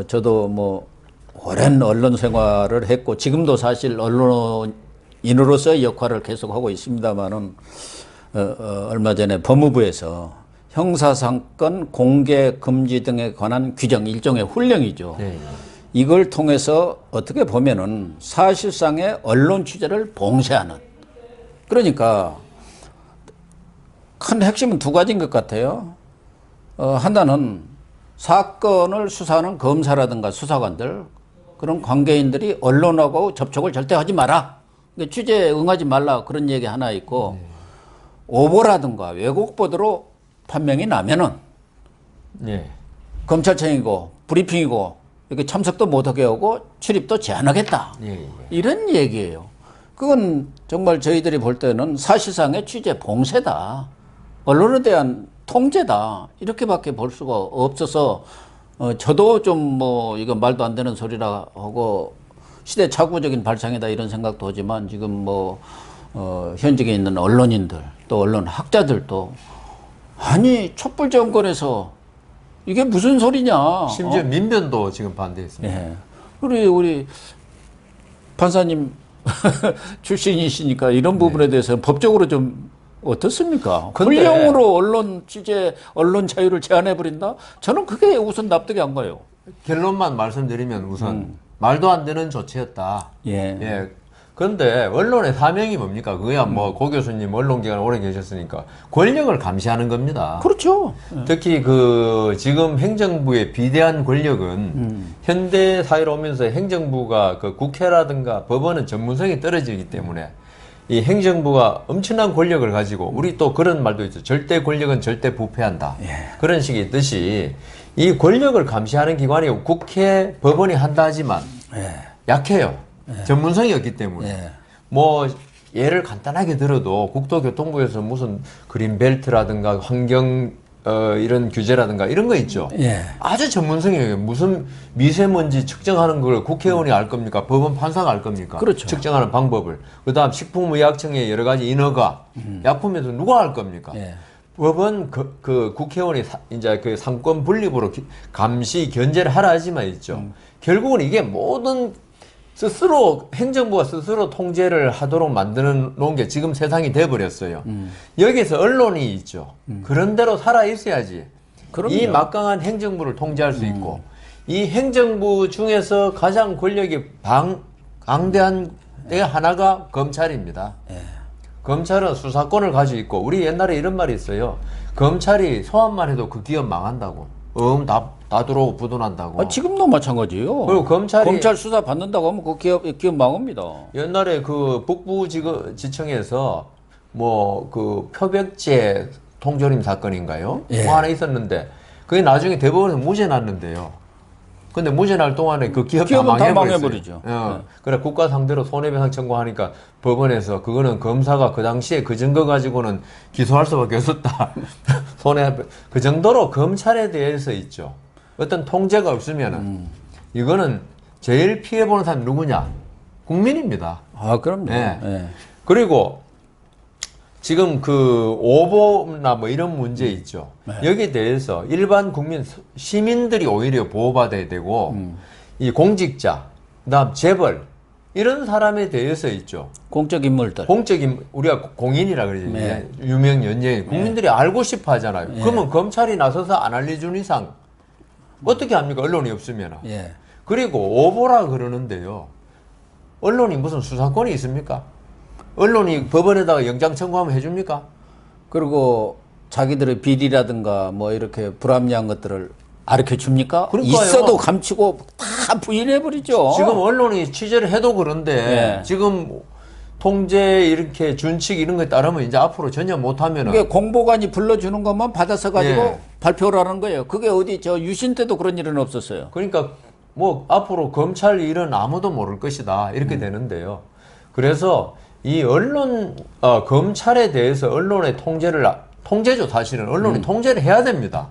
저도 뭐 오랜 언론 생활을 했고 지금도 사실 언론인으로서의 역할을 계속하고 있습니다만은 얼마 전에 법무부에서 형사사건 공개 금지 등에 관한 규정 일종의 훈령이죠. 네. 이걸 통해서 어떻게 보면은 사실상의 언론 취재를 봉쇄하는 그러니까 큰 핵심은 두 가지인 것 같아요. 하나는 사건을 수사하는 검사라든가 수사관들 그런 관계인들이 언론하고 접촉을 절대 하지 마라. 그러니까 취재에 응하지 말라 그런 얘기 하나 있고 오보라든가 왜곡 보도로 판명이 나면은 검찰청이고 브리핑이고 이렇게 참석도 못하게 하고 출입도 제한하겠다. 이런 얘기예요. 그건 정말 저희들이 볼 때는 사실상의 취재 봉쇄다. 언론에 대한 통제다. 이렇게밖에 볼 수가 없어서 저도 좀 뭐 이건 말도 안 되는 소리라 하고 시대착오적인 발상이다 이런 생각도 하지만 지금 뭐 현직에 있는 언론인들 또 언론 학자들도 아니 촛불 정권에서 이게 무슨 소리냐. 심지어 민변도 지금 반대했습니다. 예. 우리 판사님 출신이시니까 이런 부분에 대해서 법적으로 좀 어떻습니까? 훈령으로 언론 취재, 언론 자유를 제한해 버린다? 저는 그게 우선 납득이 안 가요. 결론만 말씀드리면 우선 말도 안 되는 조치였다. 예. 그런데 언론의 사명이 뭡니까? 그거야 뭐 고 교수님 언론기관 오래 계셨으니까 권력을 감시하는 겁니다. 그렇죠. 특히 그 지금 행정부의 비대한 권력은 현대 사회로 오면서 행정부가 그 국회라든가 법원은 전문성이 떨어지기 때문에 이 행정부가 엄청난 권력을 가지고 우리 또 그런 말도 있죠. 절대 권력은 절대 부패한다. 그런 식이 있듯이 이 권력을 감시하는 기관이 국회, 법원이 한다 하지만 약해요. 전문성이 없기 때문에. 뭐 예를 간단하게 들어도 국토교통부에서 무슨 그린벨트라든가 환경 이런 규제라든가 이런 거 있죠. 아주 전문성이에요. 무슨 미세먼지 측정하는 걸 국회의원이 알 겁니까? 법원 판사가 알 겁니까? 그렇죠. 측정하는 방법을. 그다음 식품의약청의 여러 가지 인허가, 약품에서 누가 알 겁니까? 법원 그 국회의원이 이제 그 상권 분립으로 감시 견제를 하라 하지만 있죠. 결국은 이게 모든 스스로 행정부가 스스로 통제를 하도록 만드는 놓은 게 지금 세상이 돼버렸어요. 여기서 언론이 있죠. 그런 대로 살아 있어야지. 그럼요. 이 막강한 행정부를 통제할 수 있고 이 행정부 중에서 가장 권력이 강대한 데 하나가 검찰입니다. 검찰은 수사권을 가지고 있고 우리 옛날에 이런 말이 있어요. 검찰이 소환만 해도 그 기업 망한다고. 다 들어오고 부도난다고. 지금도 마찬가지예요. 그리고 검찰 수사 받는다고 하면 그 기업 망합니다. 옛날에 그 북부지청에서 뭐 그 표백제 통조림 사건인가요? 뭐 하나 있었는데 그게 나중에 대법원에서 무죄 났는데요. 근데 무죄 날 동안에 그 기업은 다 망해버리죠. 그래 국가 상대로 손해배상 청구하니까 법원에서 그거는 검사가 그 당시에 그 증거 가지고는 기소할 수밖에 없었다. 그 정도로 검찰에 대해서 있죠. 어떤 통제가 없으면은 이거는 제일 피해보는 사람이 누구냐? 국민입니다. 그럼요. 그리고 지금 그 오보나 뭐 이런 문제 있죠. 여기에 대해서 일반 국민, 시민들이 오히려 보호받아야 되고 이 공직자, 그다음 재벌 이런 사람에 대해서 있죠. 공적 인물들. 우리가 공인이라 그러죠. 유명 연예인. 국민들이 알고 싶어 하잖아요. 그러면 검찰이 나서서 안 알려준 이상 어떻게 합니까? 언론이 없으면. 그리고 오보라 그러는데요. 언론이 무슨 수사권이 있습니까? 언론이 법원에다가 영장 청구하면 해줍니까? 그리고 자기들의 비리라든가 뭐 이렇게 불합리한 것들을 가르쳐 줍니까? 그러니까요. 있어도 감추고 다 부인해버리죠. 지금 언론이 취재를 해도 그런데 지금 통제 이렇게 준칙 이런 거에 따르면 이제 앞으로 전혀 못하면은 그게 공보관이 불러주는 것만 받아서 가지고 발표를 하는 거예요. 그게 어디 저 유신 때도 그런 일은 없었어요. 그러니까 뭐 앞으로 검찰 일은 아무도 모를 것이다 이렇게 되는데요. 그래서 이 검찰에 대해서 언론의 통제죠 사실은 언론이 통제를 해야 됩니다.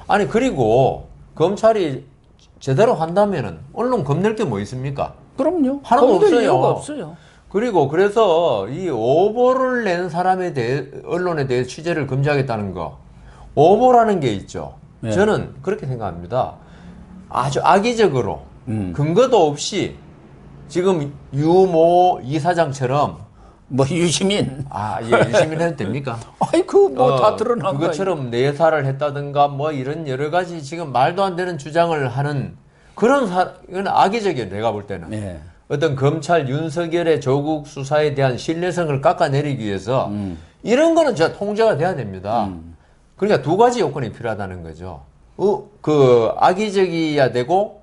아니 그리고 검찰이 제대로 한다면은 언론 겁낼 게 뭐 있습니까? 그럼요. 하나도 없어요. 이유가 없어요. 그리고 그래서 이 오보를 낸 사람에 대해 언론에 대해 취재를 금지하겠다는 거 오보라는 게 있죠. 저는 그렇게 생각합니다. 아주 악의적으로 근거도 없이 지금 유모 이사장처럼 뭐 유시민. 예, 유시민 해도 됩니까? 아이고 뭐 다 드러난 거. 그것처럼 내사를 했다든가 뭐 이런 여러 가지 지금 말도 안 되는 주장을 하는 그런 이건 악의적이에요. 내가 볼 때는. 예. 어떤 검찰 윤석열의 조국 수사에 대한 신뢰성을 깎아내리기 위해서 이런 거는 진짜 통제가 돼야 됩니다. 그러니까 두 가지 요건이 필요하다는 거죠. 그 악의적이어야 되고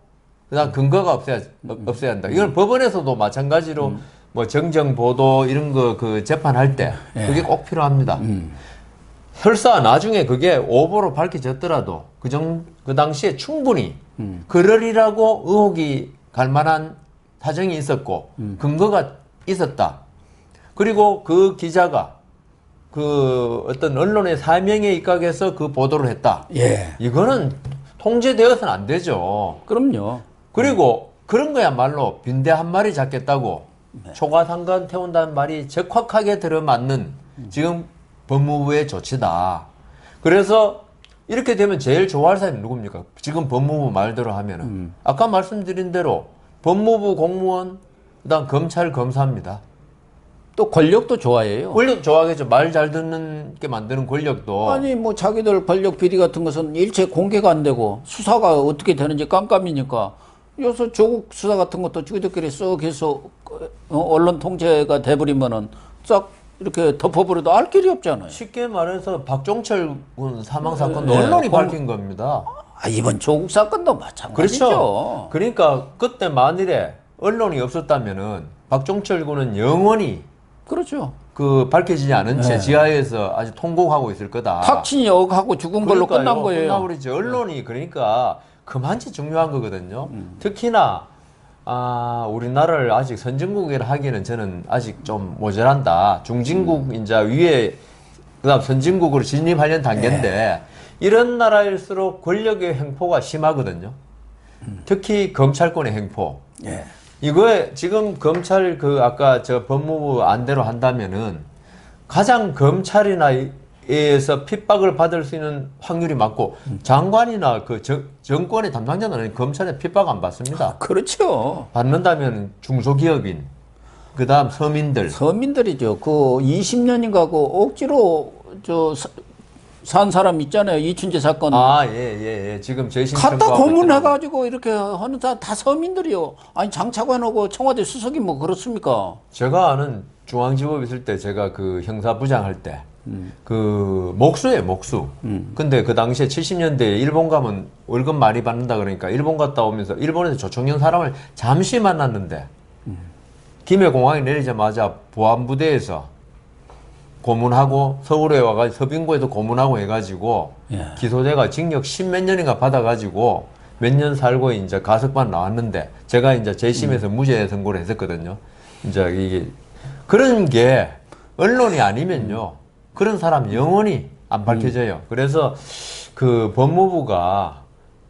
그다음 근거가 없어야 한다. 이건 법원에서도 마찬가지로 뭐 정정 보도 이런 거 그 재판할 때 그게 꼭 필요합니다. 설사 나중에 그게 오보로 밝혀졌더라도 그 당시에 충분히 그러리라고 의혹이 갈 만한 사정이 있었고 근거가 있었다. 그리고 그 기자가 그 어떤 언론의 사명에 입각해서 그 보도를 했다. 예. 이거는 통제되어서는 안 되죠. 그럼요. 그리고 그런 거야말로 빈대 한 마리 잡겠다고 초과상관 태운다는 말이 적확하게 들어맞는 지금 법무부의 조치다. 그래서 이렇게 되면 제일 좋아할 사람이 누굽니까? 지금 법무부 말대로 하면은 아까 말씀드린 대로 법무부 공무원 그다음 검찰 검사입니다. 또 권력도 좋아해요. 권력 좋아하겠죠. 말 잘 듣는 게 만드는 권력도. 아니 뭐 자기들 권력 비리 같은 것은 일체 공개가 안 되고 수사가 어떻게 되는지 깜깜이니까 요새 조국 수사 같은 것도 저희들끼리 쓱 해서 언론 통제가 돼버리면은 싹 이렇게 덮어버려도 알 길이 없잖아요. 쉽게 말해서 박종철 군 사망 사건도 네, 언론이 밝힌 겁니다. 이번 조국 사건도 마찬가지죠. 그렇죠. 그러니까 그때 만일에 언론이 없었다면은 박종철 군은 영원히 그렇죠. 그 밝혀지지 않은 채 지하에서 아주 통곡하고 있을 거다. 탁친이 억하고 죽은 걸로 끝난 거예요. 끝나버리죠. 언론이 그러니까 그만치 중요한 거거든요. 특히나 우리나라를 아직 선진국이라 하기에는 저는 아직 좀 모자란다. 중진국 이제 위에 그다음 선진국으로 진입하려는 단계인데 이런 나라일수록 권력의 횡포가 심하거든요. 특히 검찰권의 횡포. 예. 이거에 지금 검찰 아까 저 법무부 안대로 한다면은 가장 검찰이나에서 핍박을 받을 수 있는 확률이 많고 장관이나 그 정권의 담당자는 검찰에 핍박 안 받습니다. 그렇죠. 받는다면 중소기업인 그다음 서민들이죠. 그 20년인가 그 억지로 산 사람 있잖아요. 이춘재 사건. 예. 지금 재심 갖다 청구하고 고문해가지고 이렇게 하는 사람 다 서민들이요. 아니 장차관하고 청와대 수석이 뭐 그렇습니까? 제가 아는 중앙지법 있을 때 제가 그 형사부장 할 때 그 목수예요, 목수. 근데 그 당시에 70년대에 일본 가면 월급 많이 받는다 그러니까 일본 갔다 오면서 일본에서 조총련 사람을 잠시 만났는데 김해공항에 내리자마자 보안부대에서 고문하고 서울에 와가지고 서빙고에도 고문하고 해가지고 기소돼가 징역 10몇 년인가 받아가지고 몇 년 살고 이제 가석방 나왔는데 제가 이제 재심에서 무죄 선고를 했었거든요. 이제 이게 그런 게 언론이 아니면요 그런 사람 영원히 안 밝혀져요. 그래서 그 법무부가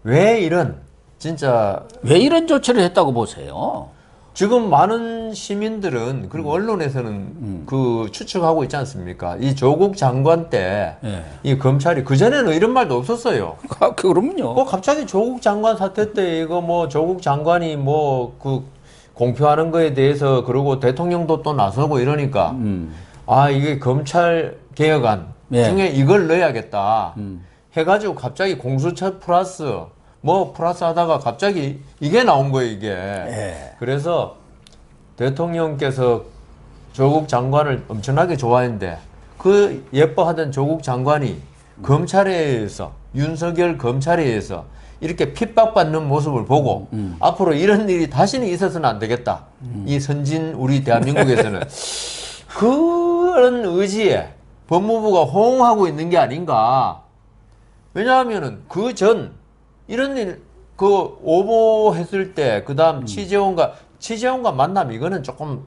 왜 이런 조치를 했다고 보세요? 지금 많은 시민들은 그리고 언론에서는 그 추측하고 있지 않습니까? 이 조국 장관 때 이 검찰이 그전에는 이런 말도 없었어요. 그럼요. 갑자기 조국 장관 사태 때 이거 뭐 조국 장관이 뭐 그 공표하는 거에 대해서 그러고 대통령도 또 나서고 이러니까 이게 검찰 개혁안 중에 이걸 넣어야겠다 해가지고 갑자기 공수처 플러스 뭐 플러스 하다가 갑자기 이게 나온 거예요, 이게. 그래서 대통령께서 조국 장관을 엄청나게 좋아했는데 그 예뻐하던 조국 장관이 검찰에 의해서 윤석열 검찰에 의해서 이렇게 핍박받는 모습을 보고 앞으로 이런 일이 다시는 있어서는 안 되겠다. 이 선진 우리 대한민국에서는 그런 의지에 법무부가 호응하고 있는 게 아닌가. 왜냐하면은 이런 일, 오보했을 때, 그 다음 취재원과 만남, 이거는 조금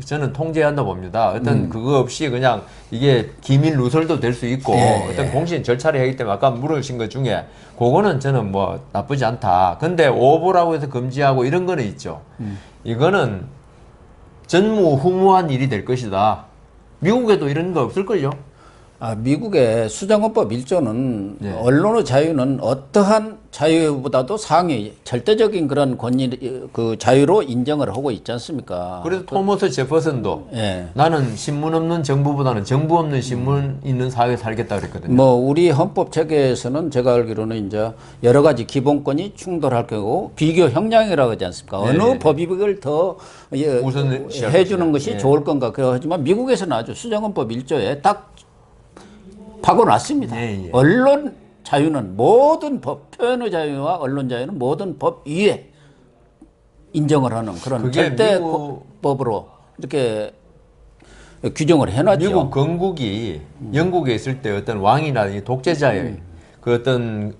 저는 통제한다 봅니다. 어떤 그거 없이 그냥 이게 기밀 누설도 될 수 있고, 어떤 공신 절차를 하기 때문에 아까 물으신 것 중에, 그거는 저는 뭐 나쁘지 않다. 근데 오보라고 해서 금지하고 이런 거는 있죠. 이거는 전무후무한 일이 될 것이다. 미국에도 이런 거 없을걸요? 미국의 수정헌법 1조는 네. 언론의 자유는 어떠한 자유보다도 상위 절대적인 그런 권리 그 자유로 인정을 하고 있지 않습니까? 그래서 토머스 제퍼슨도 예. 나는 신문 없는 정부보다는 정부 없는 신문 있는 사회에 살겠다 그랬거든요. 뭐 우리 헌법 체계에서는 제가 알기로는 이제 여러 가지 기본권이 충돌할 경우 비교 형량이라고 하지 않습니까? 네, 어느 네. 법익을 더 우선 해주는 것이 네. 좋을 건가? 하지만 미국에서는 아주 수정헌법 1조에 딱 박아놨습니다. 예, 예. 언론 자유는 모든 법, 표현의 자유와 언론 자유는 모든 법 위에 인정을 하는 그런 그게 절대 미국- 법으로 이렇게 규정을 해놨죠. 미국 건국이 영국에 있을 때 어떤 왕이나 이 독재자의 그 어떤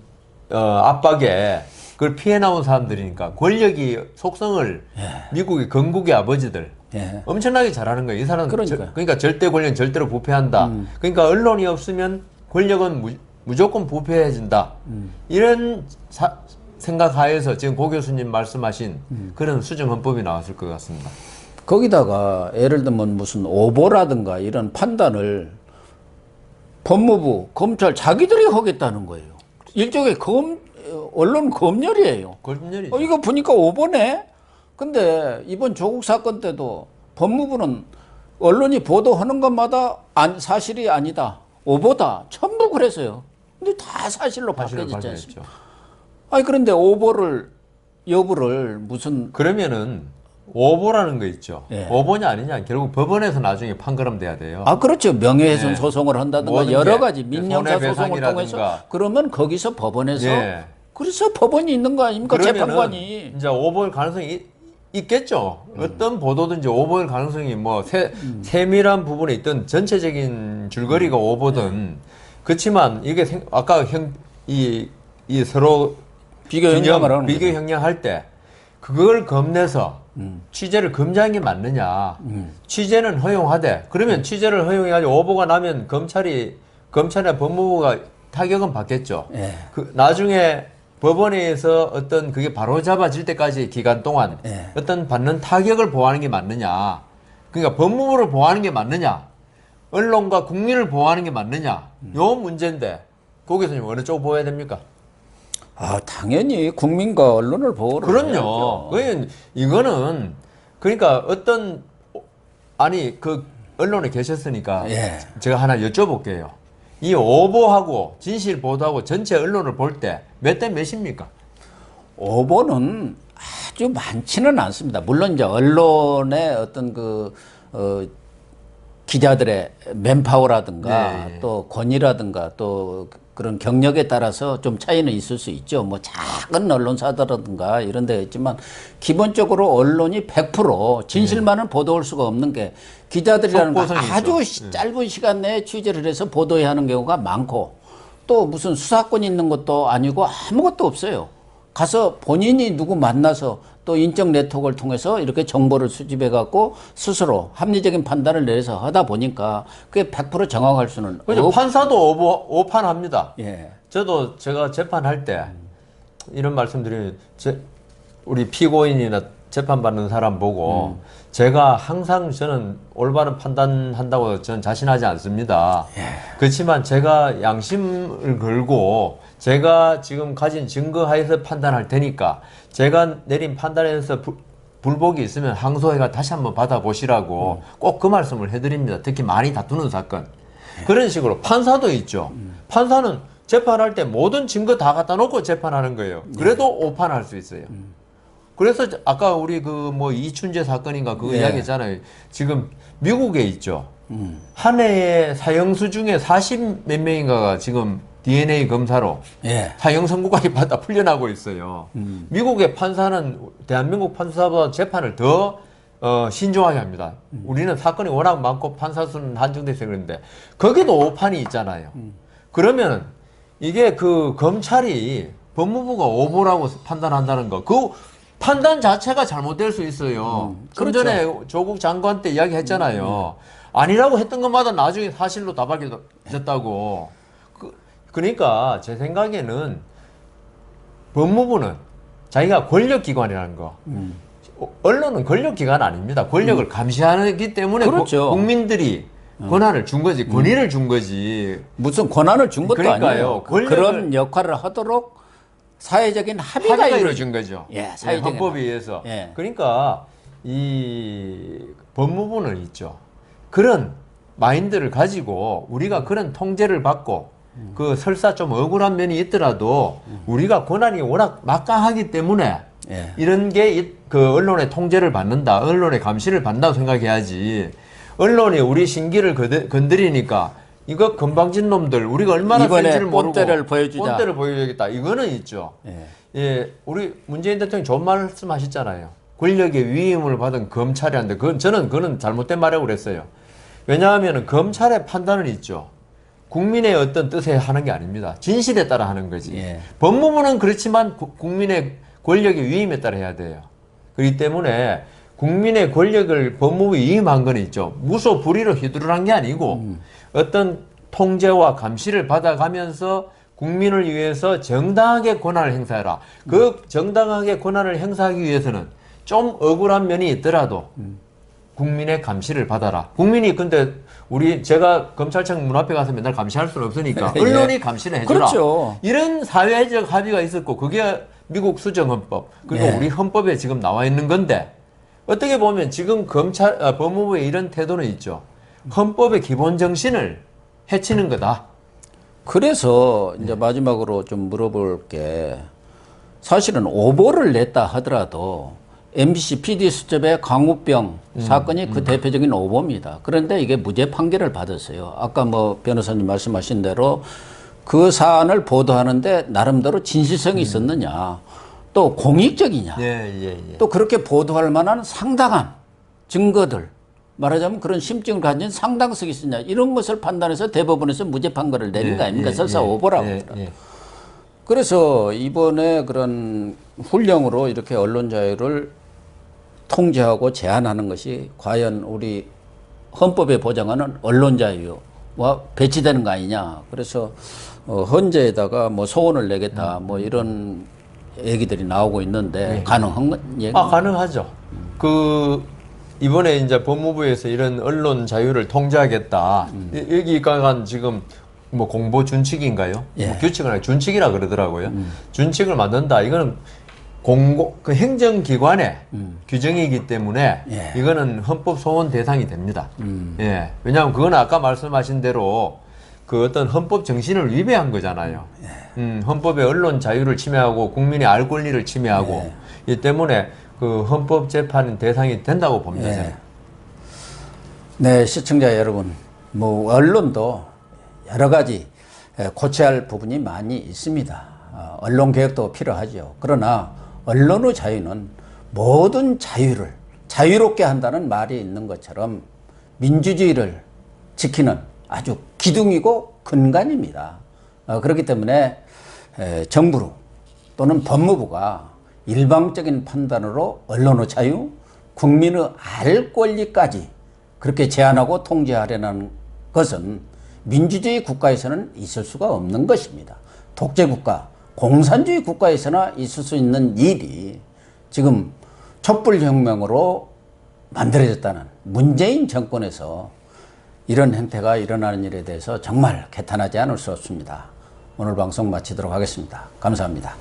압박에 그걸 피해 나온 사람들이니까 권력이 속성을 미국의 건국의 아버지들 예. 엄청나게 잘하는 거예요. 이 사람은 그러니까요. 그러니까 절대 권력은 절대로 부패한다. 그러니까 언론이 없으면 권력은 무조건 부패해진다. 이런 생각하에서 지금 고 교수님 말씀하신 그런 수정헌법이 나왔을 것 같습니다. 거기다가 예를 들면 무슨 오보라든가 이런 판단을 법무부, 검찰 자기들이 하겠다는 거예요. 일종의 언론 검열이에요. 권력이죠. 이거 보니까 오보네? 근데 이번 조국 사건 때도 법무부는 언론이 보도하는 것마다 사실이 아니다. 오보다. 전부 그랬어요. 근데 다 사실로 사실을 바뀌어졌지 발견했죠. 않습니까? 아니, 그런데 오보를, 여부를 무슨, 그러면은 오보라는 거 있죠. 예. 오보냐 아니냐 결국 법원에서 나중에 판결돼야 돼요. 그렇죠. 명예훼손 네. 소송을 한다든가 모든 여러 게 가지 민형사 소송을 손해배상이라든가. 통해서 그러면 거기서 법원에서 예. 그래서 법원이 있는 거 아닙니까? 그러면은 재판관이. 이제 오보일 가능성이 있겠죠. 어떤 보도든지 오보일 가능성이 뭐 세밀한 부분에 있던 전체적인 줄거리가 오보든 그렇지만 이게 아까 이 서로 비교 형량을 하는 비교 거죠. 형량할 때 그걸 겁내서 취재를 금지한 게 맞느냐. 취재는 허용하되 그러면 취재를 허용해가지고 오보가 나면 검찰이나 법무부가 타격은 받겠죠. 예. 나중에 법원에서 어떤 그게 바로 잡아질 때까지 기간 동안 예. 어떤 받는 타격을 보호하는 게 맞느냐. 그러니까 법무부를 보호하는 게 맞느냐. 언론과 국민을 보호하는 게 맞느냐. 요 문제인데 고 교수님 어느 쪽 보호해야 됩니까? 당연히 국민과 언론을 보호를 그럼요. 해야죠. 이거는 그러니까 어떤 아니 그 언론에 계셨으니까 예. 제가 하나 여쭤볼게요. 이 오보하고 진실 보도하고 전체 언론을 볼 때 몇 대 몇입니까? 오보는 아주 많지는 않습니다. 물론 이제 언론의 어떤 기자들의 맨파워라든가 네. 또 권위라든가 또 그런 경력에 따라서 좀 차이는 있을 수 있죠. 뭐 작은 언론사들라든가 이런 데 있지만 기본적으로 언론이 100% 진실만을 보도할 수가 없는 게 기자들이라는 건 속보성이 아주 있죠. 짧은 시간 내에 취재를 해서 보도해야 하는 경우가 많고 또 무슨 수사권이 있는 것도 아니고 아무것도 없어요. 가서 본인이 누구 만나서 또 인적 네트워크를 통해서 이렇게 정보를 수집해 갖고 스스로 합리적인 판단을 내려서 하다 보니까 그게 100% 정확할 수는 그죠? 판사도 오판합니다. 예. 저도 제가 재판할 때 이런 말씀드리면 우리 피고인이나 재판받는 사람 보고 제가 항상 저는 올바른 판단한다고 저는 자신하지 않습니다. 그렇지만 제가 양심을 걸고 제가 지금 가진 증거 하에서 판단할 테니까 제가 내린 판단에서 불복이 있으면 항소해가 다시 한번 받아보시라고 꼭 그 말씀을 해드립니다. 특히 많이 다투는 사건. 그런 식으로 판사도 있죠. 판사는 재판할 때 모든 증거 다 갖다 놓고 재판하는 거예요. 그래도 오판할 수 있어요. 그래서 아까 우리 이춘재 사건인가 그거 네. 이야기했잖아요. 지금 미국에 있죠. 한 해에 사형수 중에 40 몇 명인가가 지금 DNA 검사로 예. 사형 선고까지 받아 풀려나고 있어요. 미국의 판사는 대한민국 판사보다 재판을 더 신중하게 합니다. 우리는 사건이 워낙 많고 판사 수는 한정돼서 그런데 거기도 오판이 있잖아요. 그러면 이게 그 검찰이 법무부가 오보라고 판단한다는 거, 그 판단 자체가 잘못될 수 있어요. 좀 그렇죠. 전에 조국 장관 때 이야기했잖아요. 아니라고 했던 것마다 나중에 사실로 다 밝혀졌다고. 그러니까 제 생각에는 법무부는 자기가 권력기관이라는 거, 언론은 권력기관 아닙니다. 권력을 감시하기 때문에 그렇죠. 국민들이 권한을 준 거지, 권위를 준 거지. 무슨 권한을 준 것도 그러니까요. 아니에요. 그런 역할을 하도록 사회적인 합의가 이루어진 거죠. 예, 사회적인 헌법에 의해서. 예. 그러니까 이 법무부는 있죠. 그런 마인드를 가지고 우리가 그런 통제를 받고 그 설사 좀 억울한 면이 있더라도 우리가 권한이 워낙 막강하기 때문에 예. 이런 게 그 언론의 통제를 받는다, 언론의 감시를 받는다고 생각해야지. 언론이 우리 신기를 건드리니까 이거 건방진 놈들 우리가 얼마나 센지를 모르고 본때를 보여주자. 본때를 보여주겠다. 이거는 있죠. 예. 예, 우리 문재인 대통령이 좋은 말씀하셨잖아요. 권력의 위임을 받은 검찰이 한데 저는 그거는 잘못된 말이라고 그랬어요. 왜냐하면 검찰의 판단은 있죠. 국민의 어떤 뜻에 하는 게 아닙니다. 진실에 따라 하는 거지. 예. 법무부는 그렇지만 국민의 권력의 위임에 따라 해야 돼요. 그렇기 때문에 국민의 권력을 법무부에 위임한 건 있죠. 무소불위로 휘두르는 게 아니고 어떤 통제와 감시를 받아가면서 국민을 위해서 정당하게 권한을 행사해라. 그 정당하게 권한을 행사하기 위해서는 좀 억울한 면이 있더라도 국민의 감시를 받아라. 국민이 근데 제가 검찰청 문 앞에 가서 맨날 감시할 수는 없으니까 언론이 감시를 해주라. 그렇죠. 이런 사회적 합의가 있었고 그게 미국 수정헌법 그리고 네. 우리 헌법에 지금 나와 있는 건데 어떻게 보면 지금 법무부의 이런 태도는 있죠. 헌법의 기본 정신을 해치는 거다. 그래서 이제 마지막으로 좀 물어볼 게 사실은 오보를 냈다 하더라도 MBC PD 수첩의 강우병 사건이 그 대표적인 오보입니다. 그런데 이게 무죄 판결을 받았어요. 아까 뭐 변호사님 말씀하신 대로 그 사안을 보도하는데 나름대로 진실성이 있었느냐, 또 공익적이냐, 또 그렇게 보도할 만한 상당한 증거들, 말하자면 그런 심증을 가진 상당성이 있었냐, 이런 것을 판단해서 대법원에서 무죄 판결을 내린 거 아닙니까? 설사 오보라고 하더라도. 그래서 이번에 그런 훈령으로 이렇게 언론 자유를 통제하고 제한하는 것이 과연 우리 헌법에 보장하는 언론 자유와 배치되는 거 아니냐. 그래서 헌재에다가 뭐 소원을 내겠다 뭐 이런 얘기들이 나오고 있는데 가능한 얘기? 가능하죠. 이번에 이제 법무부에서 이런 언론 자유를 통제하겠다. 여기가 지금 뭐 공보 준칙인가요? 예. 뭐 규칙은 아니고 준칙이라 그러더라고요. 준칙을 만든다. 이거는 그 행정기관의 규정이기 때문에 예. 이거는 헌법 소원 대상이 됩니다. 예. 왜냐하면 그건 아까 말씀하신 대로 그 어떤 헌법 정신을 위배한 거잖아요. 헌법의 언론 자유를 침해하고 국민의 알 권리를 침해하고 이 때문에 그 헌법 재판 대상이 된다고 봅니다. 저는. 네, 시청자 여러분, 뭐 언론도 여러 가지 고쳐야 할 부분이 많이 있습니다. 언론 개혁도 필요하죠. 그러나 언론의 자유는 모든 자유를 자유롭게 한다는 말이 있는 것처럼 민주주의를 지키는 아주 기둥이고 근간입니다. 그렇기 때문에 정부로 또는 법무부가 일방적인 판단으로 언론의 자유, 국민의 알 권리까지 그렇게 제한하고 통제하려는 것은 민주주의 국가에서는 있을 수가 없는 것입니다. 독재국가, 공산주의 국가에서나 있을 수 있는 일이 지금 촛불혁명으로 만들어졌다는 문재인 정권에서 이런 행태가 일어나는 일에 대해서 정말 개탄하지 않을 수 없습니다. 오늘 방송 마치도록 하겠습니다. 감사합니다.